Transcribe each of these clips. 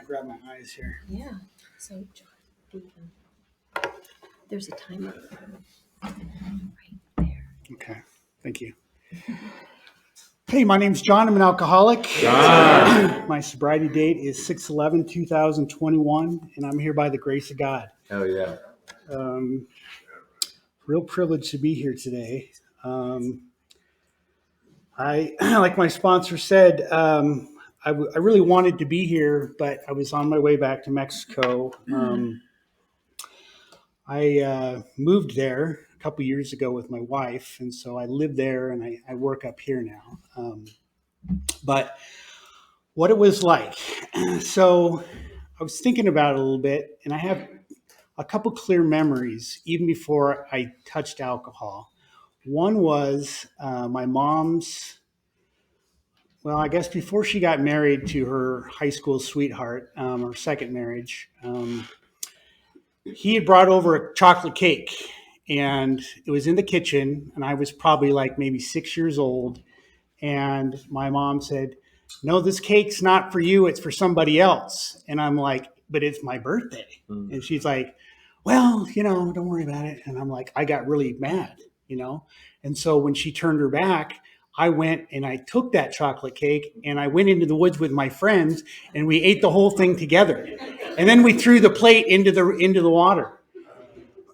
grab my eyes here. Yeah. So, John, there's a timer right there. Okay. Thank you. Hey, my name's John. I'm an alcoholic. John. My sobriety date is 6/11/2021, and I'm here by the grace of God. Hell yeah. Real privileged to be here today. I, like my sponsor said, I really wanted to be here, but I was on my way back to Mexico. I moved there a couple years ago with my wife, and so I live there and I work up here now. But what it was like, so I was thinking about it a little bit, and I have a couple clear memories even before I touched alcohol. One was my mom's, well, I guess before she got married to her high school sweetheart, her second marriage, he had brought over a chocolate cake, and it was in the kitchen, and I was probably like maybe 6 years old. And my mom said, "No, this cake's not for you. It's for somebody else." And I'm like, "But it's my birthday." And she's like, "Well, don't worry about it." And I'm like, I got really mad. And so when she turned her back, I went and I took that chocolate cake and I went into the woods with my friends and we ate the whole thing together. And then we threw the plate into the water.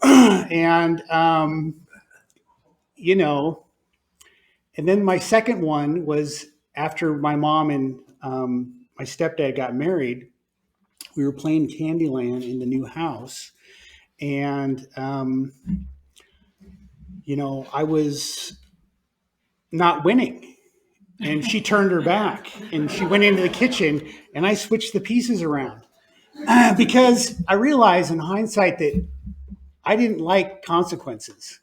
And, and then my second one was after my mom and my stepdad got married. We were playing Candyland in the new house. And, I was not winning. And she turned her back and she went into the kitchen and I switched the pieces around because I realized in hindsight that I didn't like consequences.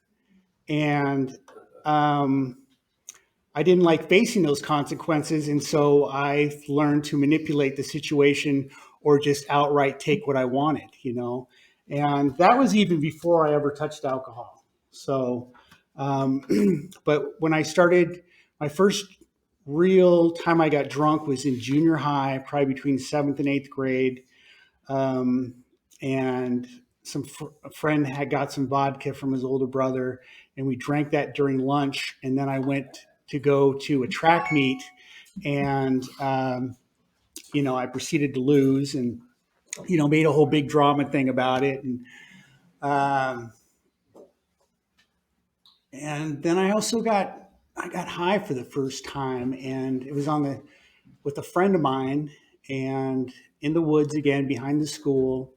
And I didn't like facing those consequences. And so I learned to manipulate the situation or just outright take what I wanted, And that was even before I ever touched alcohol. So, but when I started, my first real time I got drunk was in junior high, probably between 7th and 8th grade. And a friend had got some vodka from his older brother, and we drank that during lunch. And then I went to go to a track meet, and I proceeded to lose, and made a whole big drama thing about it, and then I also got high for the first time, and it was with a friend of mine, and in the woods again behind the school,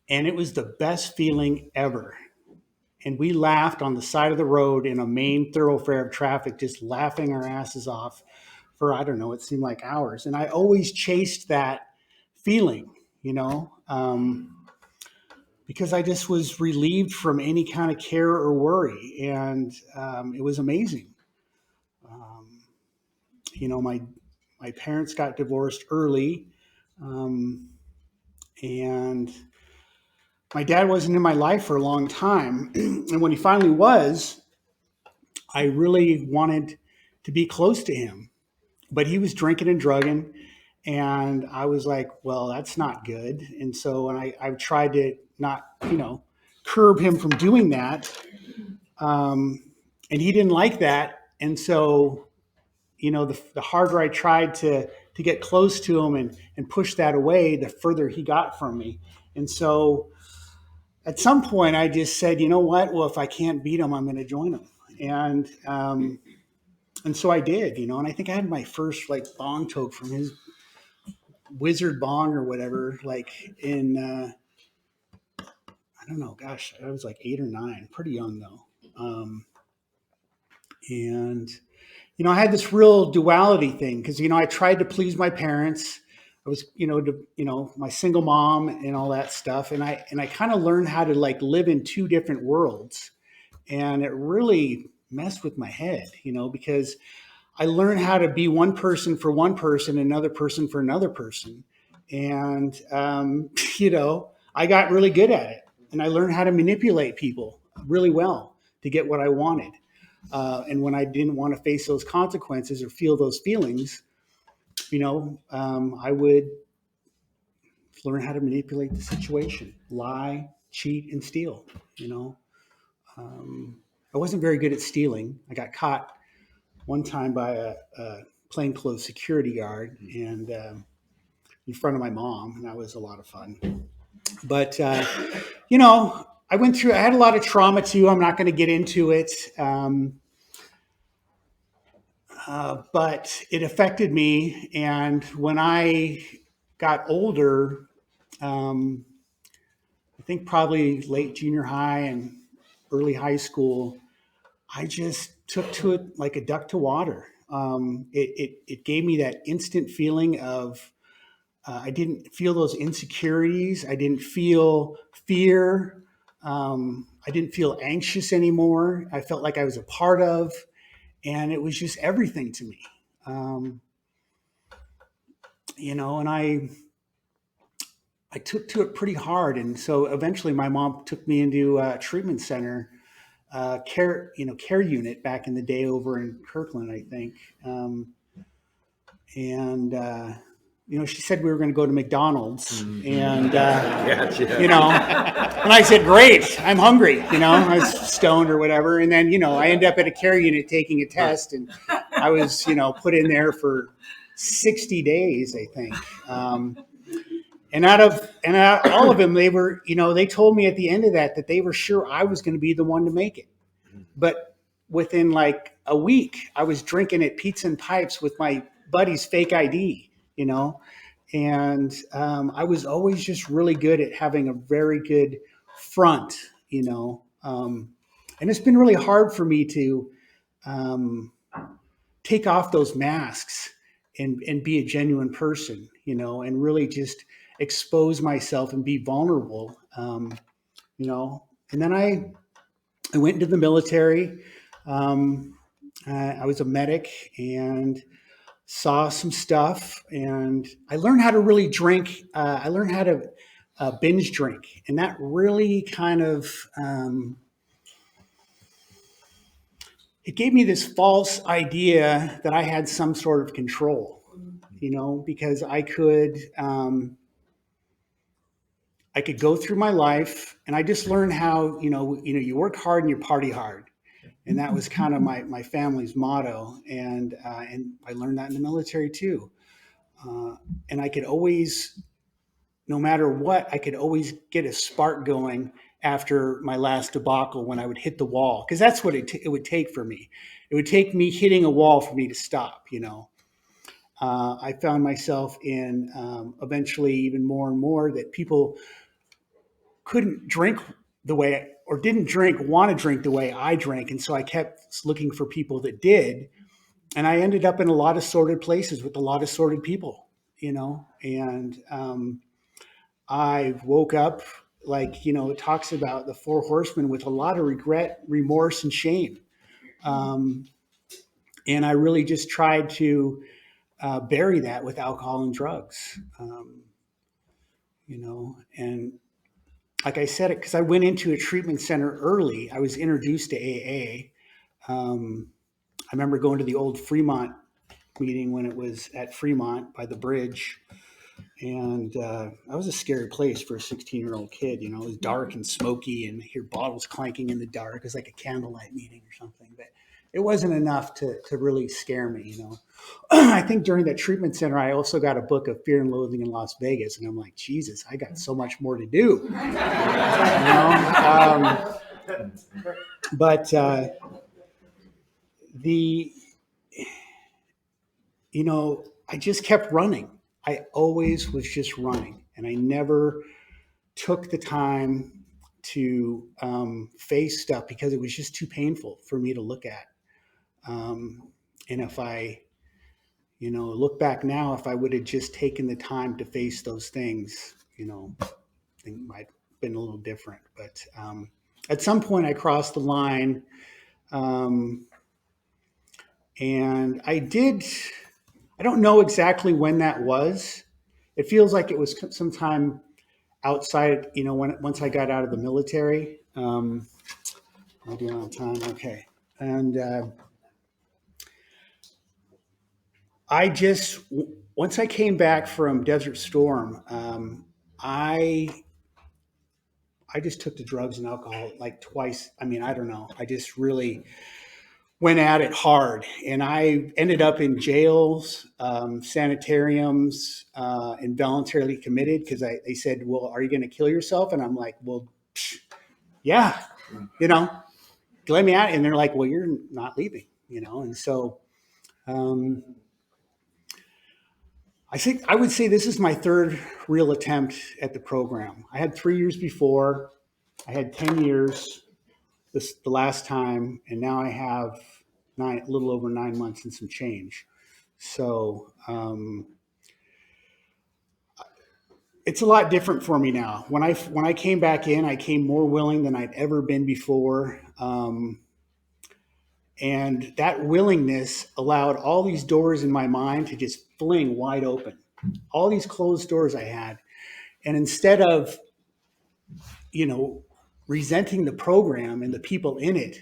and it was the best feeling ever. And we laughed on the side of the road in a main thoroughfare of traffic, just laughing our asses off for, I don't know, it seemed like hours. And I always chased that feeling, because I just was relieved from any kind of care or worry. And it was amazing. My parents got divorced early. And my dad wasn't in my life for a long time. And when he finally was, I really wanted to be close to him, but he was drinking and drugging. And I was like, well, that's not good. And so I tried to not, curb him from doing that. And he didn't like that. And so, the harder I tried to get close to him and push that away, the further he got from me. And so at some point I just said, you know what? Well, if I can't beat him, I'm going to join him. And so I did, and I think I had my first bong toke from his Wizard bong or whatever, in, I don't know, gosh, I was 8 or 9, pretty young though. And, I had this real duality thing because, I tried to please my parents. I was, my single mom and all that stuff. And I kind of learned how to live in two different worlds. And it really messed with my head, because I learned how to be one person for one person, another person for another person. And, I got really good at it. And I learned how to manipulate people really well to get what I wanted. And when I didn't want to face those consequences or feel those feelings, I would learn how to manipulate the situation, lie, cheat, and steal. You know, I wasn't very good at stealing. I got caught one time by a plainclothes security guard and in front of my mom, and that was a lot of fun. But you know, I had a lot of trauma too. I'm not going to get into it. But it affected me. And when I got older, um, I think probably late junior high and early high school, I just took to it like a duck to water. It gave me that instant feeling of I didn't feel those insecurities. I didn't feel fear. I didn't feel anxious anymore. I felt like I was a part of, and it was just everything to me. Um, you know, and I took to it pretty hard, and so eventually my mom took me into a treatment center, care unit back in the day over in Kirkland, I think, and you know, she said we were going to go to McDonald's, and Gotcha. you know, and I said, "Great, I'm hungry." You know, I was stoned or whatever, and then you know, I end up at a care unit taking a test, and I was put in there for 60 days, I think. And out of all of them, they told me at the end of that they were sure I was going to be the one to make it. But within like a week, I was drinking at Pizza and Pipes with my buddy's fake ID, and I was always just really good at having a very good front, and it's been really hard for me to take off those masks and be a genuine person, and really just expose myself and be vulnerable, and then I went into the military. I was a medic and saw some stuff, and I learned how to really drink. I learned how to binge drink, and that really kind of it gave me this false idea that I had some sort of control, because I could go through my life, and I just learned how you work hard and you party hard, and that was kind of my family's motto, and I learned that in the military too, and I could always, no matter what, I could always get a spark going after my last debacle when I would hit the wall, because that's what it would take for me. It would take me hitting a wall for me to stop. I found myself in eventually even more and more that people couldn't drink the way, or didn't want to drink the way I drank. And so I kept looking for people that did. And I ended up in a lot of sordid places with a lot of sordid people, and I woke up, like, it talks about the four horsemen, with a lot of regret, remorse, and shame. And I really just tried to bury that with alcohol and drugs, and like I said, because I went into a treatment center early, I was introduced to AA. I remember going to the old Fremont meeting when it was at Fremont by the bridge. And that was a scary place for a 16-year-old kid. It was dark and smoky, and I hear bottles clanking in the dark. It was like a candlelight meeting or something. But it wasn't enough to really scare me, I think during that treatment center, I also got a book of Fear and Loathing in Las Vegas. And I'm like, Jesus, I got so much more to do. But I just kept running. I always was just running, and I never took the time to face stuff because it was just too painful for me to look at. And if I, look back now, if I would have just taken the time to face those things, I think it might have been a little different. But at some point, I crossed the line, and I don't know exactly when that was. It feels like it was sometime outside, once I got out of the military. Am I doing on time? Okay. And once I came back from Desert Storm, I just took to drugs and alcohol like twice. I mean, I don't know. I just really went at it hard, and I ended up in jails, sanitariums, involuntarily committed because they said, "Well, are you going to kill yourself?" And I'm like, "Well, psh, yeah, you know, let me out." And they're like, "Well, you're not leaving," And so um, I think I would say this is my third real attempt at the program. I had 3 years before. I had 10 years the last time, and now I have a little over 9 months and some change. So it's a lot different for me now. When I came back in, I came more willing than I'd ever been before, and that willingness allowed all these doors in my mind to just fling wide open. All these closed doors I had, and instead of you know resenting the program and the people in it,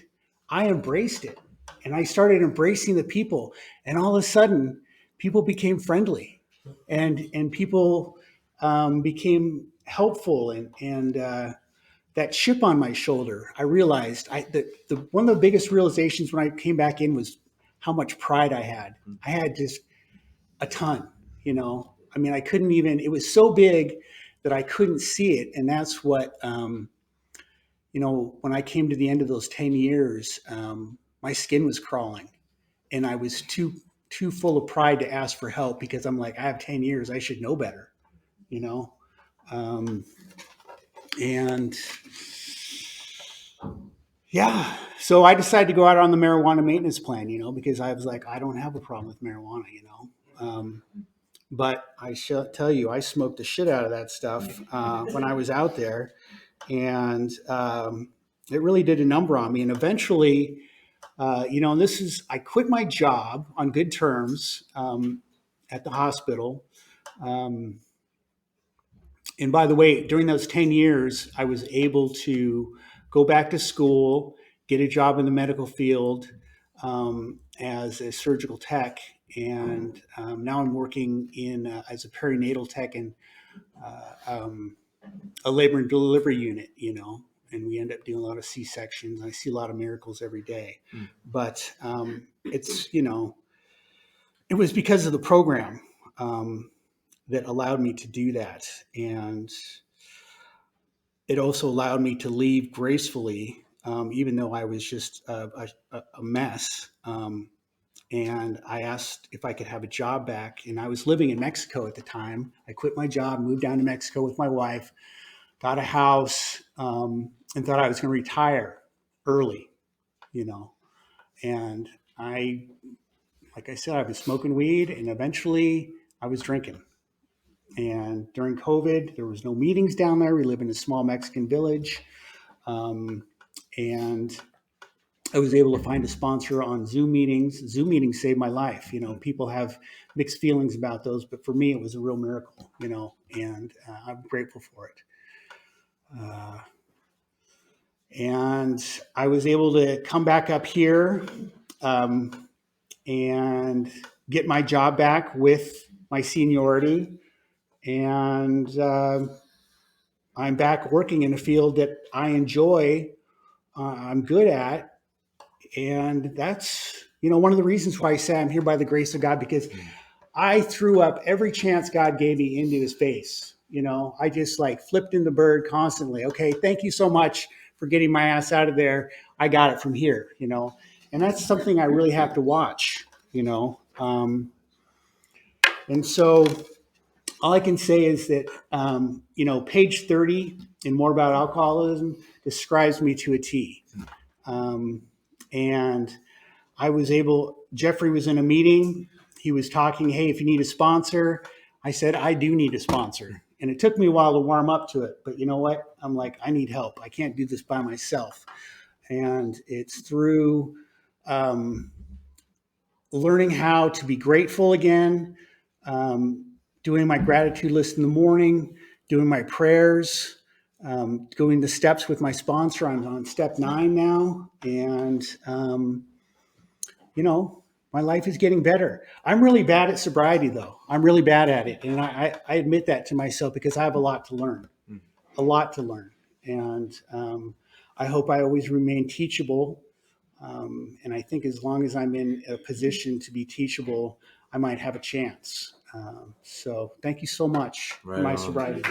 I embraced it, and I started embracing the people, and all of a sudden, people became friendly, and people became helpful, and that chip on my shoulder. I realized the one of the biggest realizations when I came back in was how much pride I had. I had just a ton. I mean, I couldn't even. It was so big that I couldn't see it, and that's what. When I came to the end of those 10 years, my skin was crawling, and I was too full of pride to ask for help because I'm like, I have 10 years, I should know better, you know. Um, and yeah, so I decided to go out on the marijuana maintenance plan, because I was like, I don't have a problem with marijuana. But I should tell you, I smoked the shit out of that stuff when I was out there, and it really did a number on me. And eventually, and I quit my job on good terms at the hospital. Um, and by the way, during those 10 years, I was able to go back to school, get a job in the medical field as a surgical tech. And now I'm working as a perinatal tech in a labor and delivery unit, and we end up doing a lot of C-sections. I see a lot of miracles every day. But it was because of the program that allowed me to do that. And it also allowed me to leave gracefully, even though I was just a mess. And I asked if I could have a job back. And I was living in Mexico at the time. I quit my job, moved down to Mexico with my wife, got a house, and thought I was going to retire early, And like I said, I was smoking weed, and eventually I was drinking. And during COVID, there was no meetings down there. We live in a small Mexican village. And I was able to find a sponsor on Zoom meetings. Zoom meetings saved my life. People have mixed feelings about those, but for me, it was a real miracle, and I'm grateful for it. And I was able to come back up here and get my job back with my seniority. And I'm back working in a field that I enjoy, I'm good at. And that's, one of the reasons why I say I'm here by the grace of God, because I threw up every chance God gave me into his face. I just flipped in the bird constantly. Okay, thank you so much for getting my ass out of there. I got it from here, and that's something I really have to watch, and so all I can say is that, page 30 in More About Alcoholism describes me to a T. And Jeffrey was in a meeting. He was talking, hey, if you need a sponsor. I said, I do need a sponsor. And it took me a while to warm up to it. But you know what? I'm like, I need help. I can't do this by myself. And it's through learning how to be grateful again, doing my gratitude list in the morning, doing my prayers, going the steps with my sponsor. I'm on step 9 now. And, My life is getting better. I'm really bad at sobriety, though. I'm really bad at it. And I admit that to myself because I have a lot to learn, a lot to learn. And I hope I always remain teachable. And I think as long as I'm in a position to be teachable, I might have a chance. So thank you so much for Right my on. sobriety.